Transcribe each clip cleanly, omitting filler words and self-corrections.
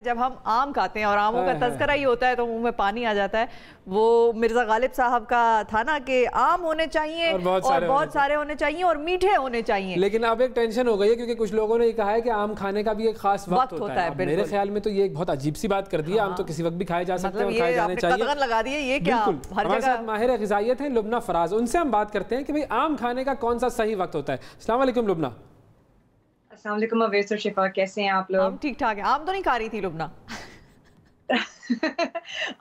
जब हम आम खाते हैं और आमों का तज़किरा ही होता है तो मुंह में पानी आ जाता है। वो मिर्ज़ा गालिब साहब का था ना कि आम होने चाहिए और बहुत सारे होने चाहिए और मीठे होने चाहिए। लेकिन अब एक टेंशन हो गई है क्योंकि कुछ लोगों ने कहा है कि आम खाने का भी एक खास वक्त होता है। मेरे ख्याल में तो ये एक बहुत अजीब सी बात कर दी है। आम तो किसी वक्त भी खाए जा सकते हैं और खाए जाने चाहिए। लगा दिए ये क्या? हमारे साथ माहिर ग़िज़ाइयत हैं लुबना फराज, उनसे हम बात करते हैं कि भाई आम खाने का कौन सा सही वक्त होता है। अस्सलाम वालेकुम लुबना। अस्सलाम वालेकुम अवैस और शिफा, कैसे हैं आप लोग? हम ठीक ठाक है। आम तो नहीं खा रही थी लुबना?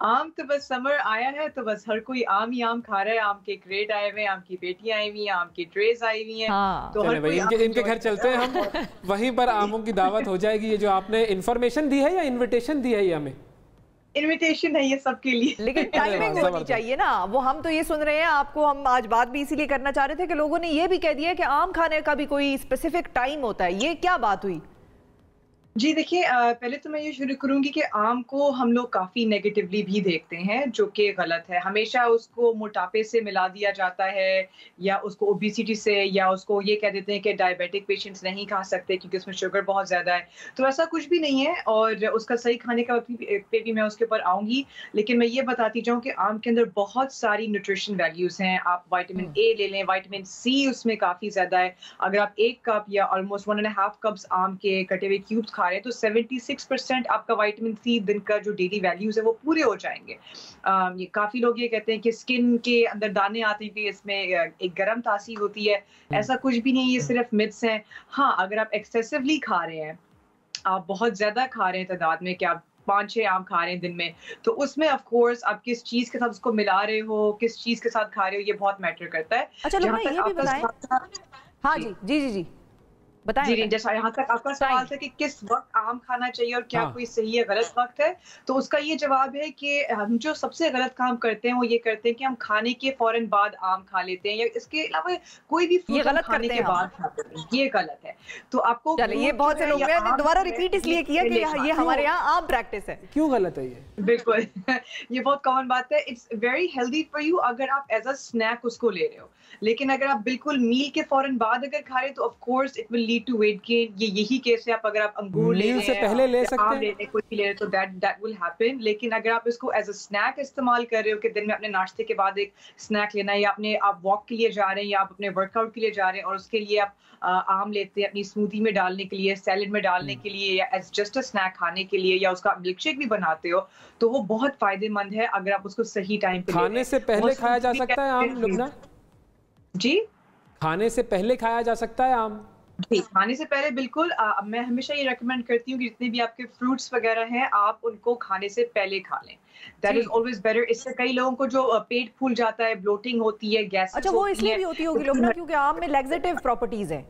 आम तो बस समर आया है तो बस हर कोई आम ही आम खा रहा है। आम के क्रेट आए हुए हैं, आम की पेटियां आई हुई हैं, आम की ट्रेज आई हुई हैं। हाँ। तो हर कोई इनके घर चलते हैं हम, वहीं पर आमों की दावत हो जाएगी। ये जो आपने इन्फॉर्मेशन दी है या इन्विटेशन दी है ये हमें? इनविटेशन है ये सबके लिए। लेकिन टाइमिंग होनी चाहिए ना। वो हम तो ये सुन रहे हैं, आपको हम आज बात भी इसीलिए करना चाह रहे थे कि लोगों ने ये भी कह दिया कि आम खाने का भी कोई स्पेसिफिक टाइम होता है। ये क्या बात हुई? जी देखिए, पहले तो मैं ये शुरू करूंगी कि आम को हम लोग काफ़ी नेगेटिवली भी देखते हैं, जो कि गलत है। हमेशा उसको मोटापे से मिला दिया जाता है या उसको ओबेसिटी से, या उसको ये कह देते हैं कि डायबिटिक पेशेंट्स नहीं खा सकते क्योंकि उसमें शुगर बहुत ज़्यादा है। तो ऐसा कुछ भी नहीं है और उसका सही खाने का वक्त पे भी मैं उसके ऊपर आऊँगी। लेकिन मैं ये बताती जाऊँ कि आम के अंदर बहुत सारी न्यूट्रिशन वैल्यूज़ हैं। आप विटामिन ए ले लें, विटामिन सी उसमें काफ़ी ज़्यादा है। अगर आप 1 कप या ऑलमोस्ट 1.5 कप्स आम के कटे हुए क्यूब्स खा रहे हैं तो 76% आपका विटामिन सी दिन का जो डेली वैल्यूज है वो पूरे हो जाएंगे। ये काफी लोग ये कहते हैं कि स्किन के अंदर दाने आते हैं कि इसमें एक गर्म तासीर होती है। ऐसा कुछ भी नहीं, ये सिर्फ मिथ्स हैं। हाँ, अगर आप एक्सेसिवली खा रहे हैं, आप बहुत ज्यादा खा रहे हैं तादाद में, कि आप 5-6 आम खा रहे हैं दिन में, तो उसमें ऑफ कोर्स आप किस चीज के साथ उसको मिला रहे हो, किस चीज के साथ खा रहे हो, ये बहुत मैटर करता है। अच्छा लोग ये भी बताएं। हाँ जी जी जी जी जी नहीं, जैसा यहाँ तक आपका सवाल था कि किस वक्त आम खाना चाहिए और क्या कोई सही या गलत वक्त है, तो उसका ये जवाब है कि हम जो सबसे गलत काम करते हैं वो ये करते हैं कि हम खाने के फौरन बाद आम खा लेते हैं या इसके अलावा कोई भी फ्रूट हम खाने के बाद खाते हैं। ये गलत है। तो आपको ये बहुत से लोग, मैंने दोबारा रिपीट इसलिए किया कि ये हमारे यहाँ आम प्रैक्टिस है। क्यों गलत है ये? बिल्कुल ये बहुत कॉमन बात है। It's very healthy for you अगर आप एज अ स्नैक उसको ले रहे हो, लेकिन अगर आप बिल्कुल मील के फौरन बाद अगर खा रहे हो तो of course it will lead to weight gain. ये यही केस है। आप अगर आप अंगूर ले रहे हैं, पहले ले सकते आम ले रहे हैं, कुछ भी ले रहे हैं, तो दैट विल हैपन। लेकिन अगर आप इसको एज अ स्नैक इस्तेमाल कर रहे हो कि दिन में अपने नाश्ते के बाद एक स्नैक लेना है, या आप वॉक के लिए जा रहे हैं या आप अपने वर्कआउट के लिए जा रहे हैं और उसके लिए आप आम लेते हैं अपनी स्मूदी में डालने के लिए, सैलेड में डालने के लिए, या एज जस्ट अ स्नैक खाने के लिए, या उसका मिल्क शेक भी बनाते हो, तो वो बहुत फायदेमंद है अगर आप उसको सही टाइम पे खाने से पहले खाया जा सकता है आम लुबना? जी, खाने से पहले खाया जा सकता है आम? जी, खाने से पहले बिल्कुल। मैं हमेशा ये रेकमेंड करती हूँ कि जितने भी आपके फ्रूट्स वगैरह हैं आप उनको खाने से पहले खा लें। That is always better. इससे कई लोगों को जो पेट फूल जाता है, ब्लोटिंग होती है, गैस। अच्छा, वो इसलिए भी होती होगी लोग ना क्योंकि आम में लैक्सेटिव प्रॉपर्टीज है।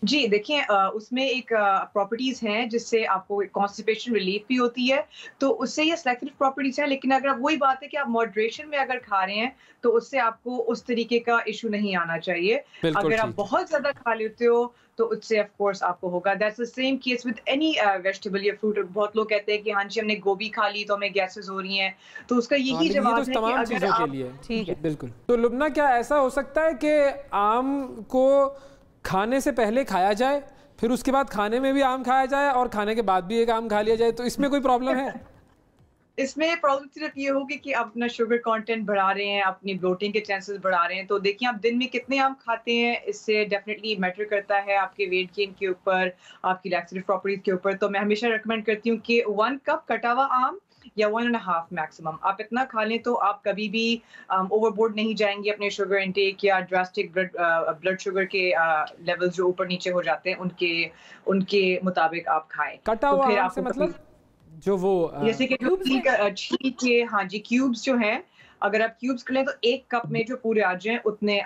जी देखिए, उसमें एक प्रॉपर्टीज हैं जिससे आपको कॉन्स्टिपेशन रिलीफ भी होती है, तो उससे ये सेलेक्टिव प्रॉपर्टीज हैं। लेकिन अगर आप वही बात है कि आप मॉडरेशन में अगर खा रहे हैं तो उससे आपको उस तरीके का इशू नहीं आना चाहिए। अगर आप बहुत ज्यादा खा लेते हो तो उससे ऑफ कोर्स आपको होगा। That's the same case with any vegetable या फ्रूट। बहुत लोग कहते हैं कि हाँ जी हमने गोभी खा ली तो हमें गैसेस हो रही हैं, तो उसका यही जवाब है कि अगर आप... के लिए ठीक है, बिल्कुल। तो लुबना, क्या ऐसा हो सकता है कि आम को खाने से पहले खाया जाए, फिर उसके बाद खाने में भी आम खाया जाए और खाने के बाद भी एक आम खा लिया जाए, तो इसमें कोई प्रॉब्लम है? इसमें प्रॉब्लम सिर्फ ये होगी कि आप अपना शुगर कंटेंट बढ़ा रहे हैं, अपनी ब्लोटिंग के चांसेस बढ़ा रहे हैं। तो देखिए आप दिन में कितने आम खाते हैं, इससे डेफिनेटली मैटर करता है आपके वेट गेन के ऊपर, आपकी लैक्सेटिव प्रॉपर्टीज के ऊपर। तो मैं हमेशा रिकमेंड करती हूँ कि 1 कप कटा हुआ आम या 1.5 मैक्सिमम आप इतना खा लें तो आप कभी भी ओवरबोर्ड नहीं जाएंगे अपने शुगर इंटेक या ड्रास्टिक ब्लड शुगर के लेवल्स जो ऊपर नीचे हो जाते हैं उनके मुताबिक आप खाएं। कटा हुआ आम से मतलब जो वो जैसे कि छील के, हाँ जी, क्यूब्स जो हैं, अगर आप क्यूब्स कर लें तो 1 कप में जो पूरे आ जाएं उतने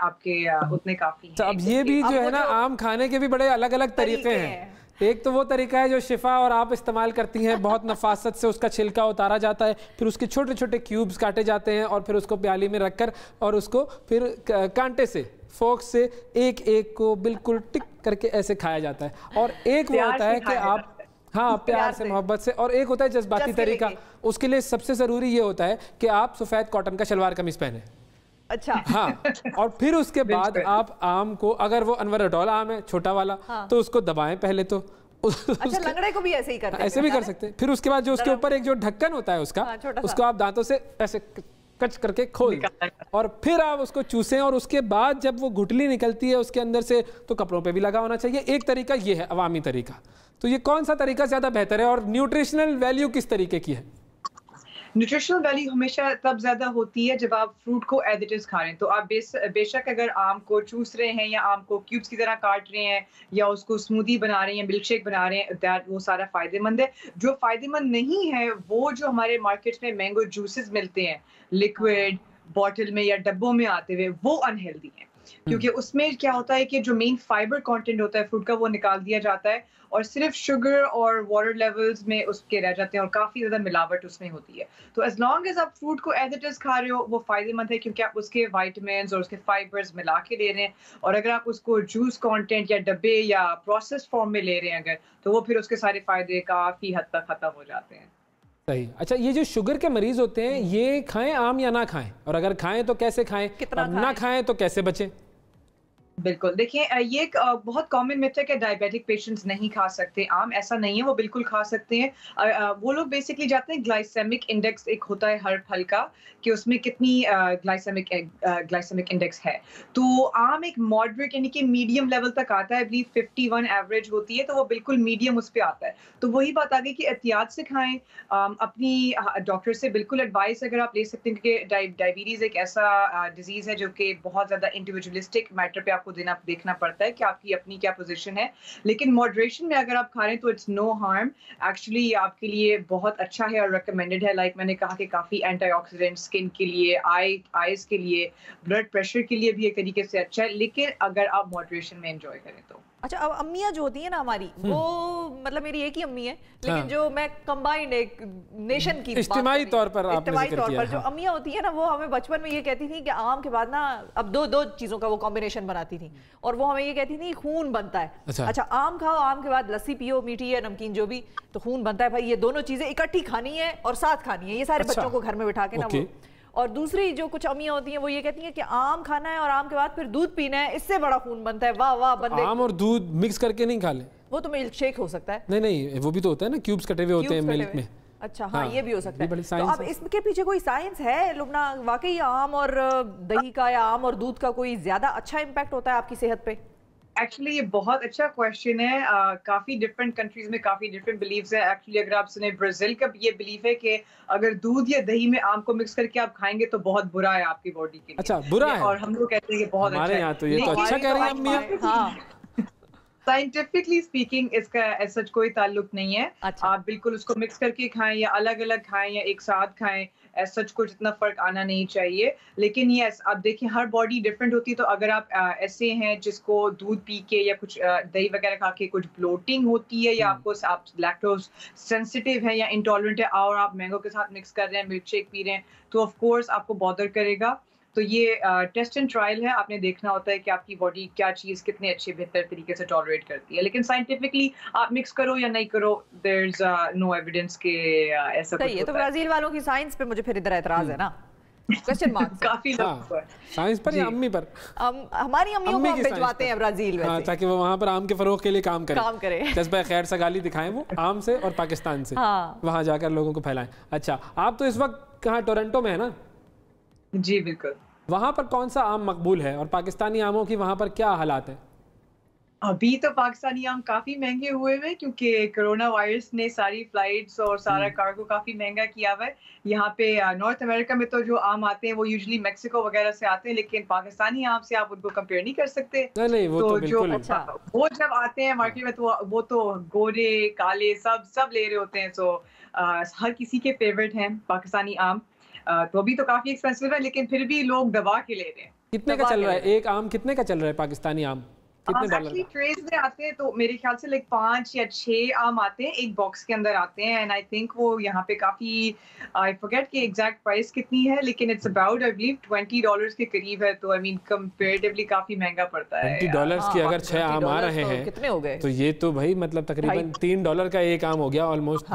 उतने काफी हैं। अब ये भी जो है ना, आम खाने के भी बड़े अलग अलग तरीके हैं। एक तो वो तरीका है जो शिफा और आप इस्तेमाल करती हैं, बहुत नफासत से उसका छिलका उतारा जाता है, फिर उसके छोटे छोटे क्यूब्स काटे जाते हैं और फिर उसको प्याली में रखकर और उसको फिर कांटे से, फोर्क से एक एक को बिल्कुल टिक करके ऐसे खाया जाता है। और एक वो होता है कि आप, हाँ, प्यार से, मोहब्बत से, और एक होता है जज्बाती तरीका। उसके लिए सबसे जरूरी ये होता है कि आप सफेद कॉटन का शलवार कमीज पहने। अच्छा, हाँ, और फिर उसके बाद आप आम को, अगर वो अनवर अटोल आम है छोटा वाला, हाँ, तो उसको दबाएं पहले तो, अच्छा, लंगड़े को भी ऐसे ही करते हैं? ऐसे भी कर सकते हैं। फिर उसके बाद जो उसके ऊपर एक जो ढक्कन होता है उसका, उसको आप दांतों से ऐसे कच करके खोल और फिर आप उसको चूसें, और उसके बाद जब वो गुठली निकलती है उसके अंदर से तो कपड़ों पे भी लगा होना चाहिए। एक तरीका ये है अवामी तरीका। तो ये कौन सा तरीका ज़्यादा बेहतर है और न्यूट्रिशनल वैल्यू किस तरीके की है? न्यूट्रिशनल वैल्यू हमेशा तब ज्यादा होती है जब आप फ्रूट को एज इट इज खा रहे हैं। तो आप बेशक अगर आम को चूस रहे हैं या आम को क्यूब्स की तरह काट रहे हैं या उसको स्मूदी बना रहे हैं, मिल्क शेक बना रहे हैं, दैट वो सारा फायदेमंद है। जो फायदेमंद नहीं है वो जो हमारे मार्केट में मैंगो जूसेस मिलते हैं लिक्विड बॉटल में या डब्बों में आते हुए, वो अनहेल्दी है। क्योंकि उसमें क्या होता है कि जो मेन फाइबर कंटेंट होता है फ्रूट का वो निकाल दिया जाता है और सिर्फ शुगर और वाटर लेवल्स में उसके रह जाते हैं और काफी ज्यादा मिलावट उसमें होती है। तो एज लॉन्ग एज आप फ्रूट को एज इट इज खा रहे हो वो फायदेमंद है, क्योंकि आप उसके विटामिन्स और उसके फाइबर्स मिला के ले रहे हैं। और अगर आप उसको जूस कंटेंट या डब्बे या प्रोसेस फॉर्म में ले रहे हैं अगर, तो वो फिर उसके सारे फायदे काफी हद तक खत्म हो जाते हैं। सही। अच्छा, ये जो शुगर के मरीज होते हैं ये खाएं आम या ना खाएं, और अगर खाएं तो कैसे खाएं, और ना खाएं तो कैसे बचें? बिल्कुल, देखिए ये एक बहुत कॉमन मिथ है कि डायबिटिक पेशेंट्स नहीं खा सकते आम। ऐसा नहीं है, वो बिल्कुल खा सकते हैं। वो लोग बेसिकली जाते हैं ग्लाइसेमिक इंडेक्स एक होता है हर फल का कि उसमें कितनी ग्लाइसेमिक इंडेक्स है। तो आम एक मॉडरेट यानी कि मीडियम लेवल तक आता है, आई बिलीव 51 एवरेज होती है, तो वो बिल्कुल मीडियम उस पर आता है। तो वही बात आ गई कि एहतियात से खाएं। अपनी डॉक्टर से बिल्कुल एडवाइस अगर आप ले सकते हैं, क्योंकि डायबिटीज़ एक ऐसा डिजीज़ है जो कि बहुत ज़्यादा इंडिविजुअलिस्टिक मैटर पे देखना पड़ता है कि आपकी अपनी क्या पोजीशन है। लेकिन मॉडरेशन में अगर आप खा रहे हैं तो इट्स नो हार्म, एक्चुअली आपके लिए बहुत अच्छा है और रिकमेंडेड है। लाइक मैंने कहा कि काफ़ी एंटीऑक्सीडेंट स्किन के लिए, आईज के लिए, ब्लड प्रेशर के लिए भी एक तरीके से अच्छा है, लेकिन अगर आप मॉडरेशन में एंजॉय करें तो। अच्छा, अब अम्मियाँ जो होती है ना हमारी, वो मतलब मेरी एक ही अम्मी है, लेकिन जो मैं कंबाइंड एक नेशन की इज्तिमाई तौर पर जो अम्मियाँ होती है ना, वो हमें बचपन में ये कहती थी कि आम के बाद ना अब दो चीजों का वो कॉम्बिनेशन बनाती थी, और वो हमें ये कहती थी खून बनता है। अच्छा, आम खाओ, आम के बाद लस्सी पियो, मीठी या नमकीन जो भी, तो खून बनता है भाई। ये दोनों चीजें इकट्ठी खानी है और साथ खानी है, ये सारे बच्चों को घर में बिठा के ना वो। और दूसरी जो कुछ अम्मियाँ होती हैं वो ये कहती हैं कि आम खाना है और आम के बाद फिर दूध पीना है, इससे बड़ा खून बनता है। वाह वाह बंदे, आम और दूध मिक्स करके नहीं खा ले, वो तो मिल्क शेक हो सकता है। नहीं, वो भी तो होता है ना, क्यूब्स कटे हुए होते हैं मिल्क में। अच्छा, हाँ, ये भी हो सकता है। तो अब इसके पीछे कोई साइंस है लुबना, वाकई आम और दही का या आम और दूध का कोई ज्यादा अच्छा इम्पैक्ट होता है आपकी सेहत पे? एक्चुअली ये बहुत अच्छा क्वेश्चन है। काफ़ी डिफरेंट कंट्रीज में काफ़ी डिफरेंट बिलीव्स हैं। एक्चुअली अगर आप सुने, ब्राज़ील का ये बिलीव है कि अगर दूध या दही में आम को मिक्स करके आप खाएंगे तो बहुत बुरा है आपकी बॉडी के लिए। अच्छा, बुरा है? और हम लोग कहते हैं कि बहुत अच्छा है। हमारे यहाँ तो ये तो अच्छा कह रही है अम्मी। हाँ, साइंटिफिकली स्पीकिंग इसका ऐसा कोई ताल्लुक नहीं है। अच्छा। आप बिल्कुल उसको मिक्स करके खाएं या अलग अलग खाएं या एक साथ खाएं, ऐसा कुछ इतना फर्क आना नहीं चाहिए। लेकिन ये आप देखिए हर बॉडी डिफरेंट होती है। तो अगर आप ऐसे हैं जिसको दूध पी के या कुछ दही वगैरह खा के कुछ ब्लोटिंग होती है या आपको आप लैक्टोज सेंसिटिव है या इंटॉलरेंट है और आप मैंगो के साथ मिक्स कर रहे हैं, मिल्क शेक पी रहे हैं, तो ऑफ कोर्स आपको बॉदर करेगा। तो ये टेस्ट एंड ट्रायल है, आपने देखना होता है कि आपकी बॉडी क्या चीज़ कितने अच्छे बेहतर तरीके से टॉलरेट करती है। लेकिन साइंटिफिकली आप मिक्स करो या नहीं करो, देयर इज नो एविडेंस के ऐसा कुछ। ये तो ब्राजील वालों की साइंस पे मुझे फिर इधर एतराज है ना, क्वेश्चन मार्क काफी साइंस पर या अम्मी पर? हमारी अम्मियों को हम भिजवाते हैं ब्राजील में, ताकि वो वहाँ पर आम के फरोग के लिए काम करे। जज्बा खैर सगाली दिखाएं वो आम से और पाकिस्तान से, वहाँ जाकर लोगों को फैलाएं। अच्छा, आप तो इस वक्त कहाँ, टोरंटो में है ना? जी बिल्कुल। वहाँ पर कौन सा आम मकबूल है और पाकिस्तानी आमों की वहाँ पर क्या हालात है? अभी तो पाकिस्तानी आम काफी महंगे हुए हैं क्योंकि कोरोना वायरस ने सारी फ्लाइट्स और सारा कार्गो काफी महंगा किया हुआ है। यहाँ पे नॉर्थ अमेरिका में तो जो आम आते हैं वो यूजुअली मेक्सिको वगैरह से आते हैं, लेकिन पाकिस्तानी आम से आप उनको कंपेयर नहीं कर सकते। नहीं, वो तो जो वो जब आते हैं मार्केट में तो वो तो गोरे काले सब ले रहे होते हैं। सो हर किसी के फेवरेट हैं पाकिस्तानी आम। तो अभी तो काफी एक्सपेंसिव है, लेकिन फिर भी लोग दबा के ले रहे हैं। कितने का चल रहा है एक आम? कितने का चल रहा है पाकिस्तानी आम? कितने डॉलर का? ट्रेज में आते हैं तो मेरे ख्याल से 5 या 6 आम आते हैं एक बॉक्स के अंदर आते हैं। एंड आई थिंक वो यहाँ पे काफी, आई फॉरगेट कि एग्जैक्ट प्राइस कितनी है, लेकिन इट्स अबाउट आई बिलीव $20 के करीब है। तो आई मीन कंपैरेटिवली काफी महंगा पड़ता है। $20 की अगर 6 आम आ रहे हैं कितने हो गए? तो ये तो भाई मतलब तकरीबन $3 का एक आम हो गया ऑलमोस्ट।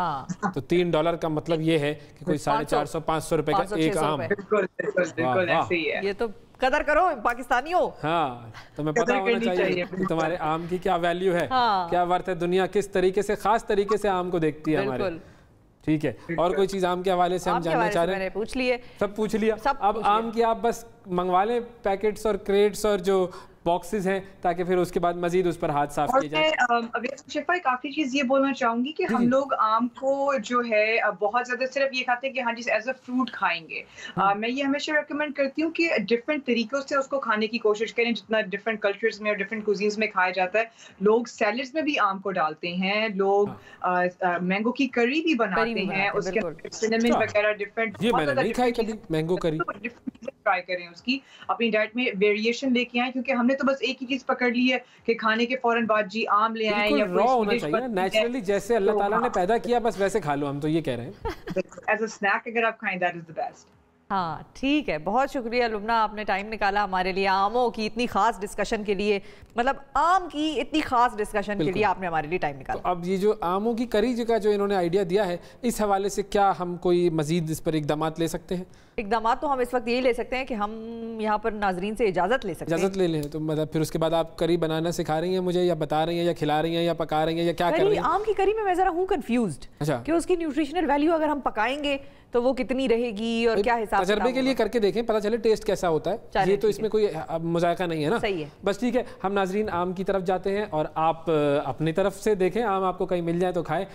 तो $3 का मतलब ये है कि कोई 450-500 रुपए का एक आम। बिल्कुल ऐसे ही है। ये तो कदर करो पाकिस्तानियों। हाँ, तुम्हें पता होना चाहिए कि तुम्हारे आम की क्या वैल्यू है, क्या वर्थ है, दुनिया किस तरीके से, खास तरीके से आम को देखती है हमारे। ठीक है, और कोई चीज आम के हवाले से हम जानना चाह रहे हैं? पूछ लिए, सब पूछ लिया। अब आम की आप बस मंगवा लें पैकेट्स और क्रेट्स और जो बॉक्सेस हैं, ताकि फिर उसके बाद मजीद उस पर हाथ साफ किए जाए। अभी शिफा एक आखिरी चीज ये बोलना चाहूंगी कि हम लोग आम को जो है बहुत ज्यादा सिर्फ ये खाते हैं कि हाँ जी एज अ फ्रूट खाएंगे। मैं ये हमेशा रेकमेंड करती हूँ कि डिफरेंट तरीकों से उसको खाने की कोशिश करें, जितना डिफरेंट कल्चर्स में और डिफरेंट कुजीन्स में खाया जाता है। लोग सैलेड्स में भी आम को डालते हैं, लोग मैंगो की करी भी बनाते हैं, उसके सिनेमन वगैरह डिफरेंट। ये मैंने नहीं खाई कभी मैंगो करी। ट्राई करें, उसकी अपनी डाइट में वेरिएशन लेके आए, क्योंकि हमने तो बस एक ही चीज पकड़ ली है कि खाने के फौरन बाद जी आम ले आए या रॉ होना चाहिए, नेचुरली जैसे अल्लाह ताला ने पैदा किया बस वैसे खा लो। हम तो ये कह रहे हैं एज अ स्नैक अगर आप खाएं, दैट इज द बेस्ट। हाँ ठीक है, बहुत शुक्रिया लुब्ना, आपने टाइम निकाला हमारे लिए आमों की इतनी खास डिस्कशन के लिए, मतलब आम की इतनी खास डिस्कशन के लिए आपने हमारे लिए टाइम निकाला। तो अब ये जो आमों की करी का जो इन्होंने आइडिया दिया है, इस हवाले से क्या हम कोई मजीद इस पर इकदामात ले सकते हैं? इकदामात तो हम इस वक्त यही ले सकते हैं कि हम यहाँ पर नाजरीन से इजाज़त ले सकते हैं। इजाज़त ले लें तो मतलब फिर उसके बाद आप करी बनाना सिखा रही हैं मुझे, या बता रही हैं, या खिला रही हैं, या पका रही हैं, या क्या कर रही हैं? आम की करी में मैं ज़रा हूँ कंफ्यूज्ड। अच्छा, कि उसकी न्यूट्रिशनल वैल्यू अगर हम पकाएंगे तो वो कितनी रहेगी और क्या हिसाब तजर्बे के लिए करके देखें, पता चले टेस्ट कैसा होता है। ये तो इसमें कोई मुजायका नहीं है ना। सही है, बस ठीक है। हम नाजरीन आम की तरफ जाते हैं और आप अपनी तरफ से देखें, आम आपको कहीं मिल जाए तो खाएं,